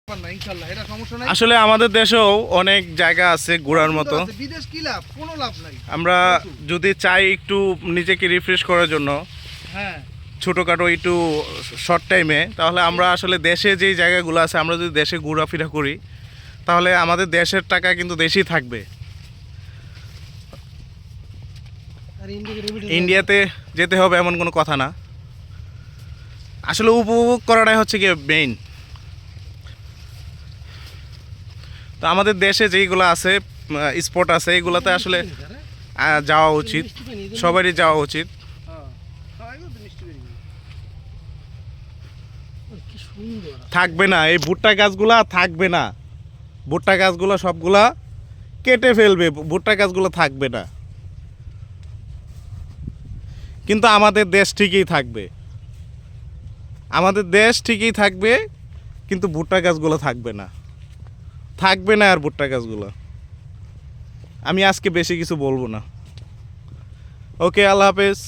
না ইনশাআল্লাহ, এটা সমস্যা নাই। আসলে আমাদের দেশেও অনেক জায়গা আছে ঘোরার মতো। বিদেশ কি লাভ, কোনো লাভ নাই। আমরা যদি চাই একটু নিজেকে রিফ্রেশ করার জন্য, হ্যাঁ ছোটোখাটো একটু শর্ট টাইমে, তাহলে আমরা আসলে দেশে যেই জায়গাগুলো আছে আমরা যদি দেশে ঘোরাফেরা করি তাহলে আমাদের দেশের টাকা কিন্তু দেশেই থাকবে। আর ইন্ডিয়াতে যেতে হবে এমন কোনো কথা না, আসলে উপভোগ করাটাই হচ্ছে কি মেইন। তো আমাদের দেশে যেইগুলো আছে স্পট আছে এইগুলোতে আসলে যাওয়া উচিত, সবারই যাওয়া উচিত। কি সুন্দর থাকবে না এই ভুট্টা গাছগুলা, থাকবে না ভুট্টা গাছগুলো, সবগুলা কেটে ফেলবে, ভুট্টা গাছগুলো থাকবে না। কিন্তু আমাদের দেশ ঠিকই থাকবে, আমাদের দেশ ঠিকই থাকবে, কিন্তু ভুট্টা গাছগুলো থাকবে না, থাকবে না আর ভুট্টা গাছগুলো। আমি আজকে বেশি কিছু বলবো না। ওকে, আল্লাহ হাফেজ।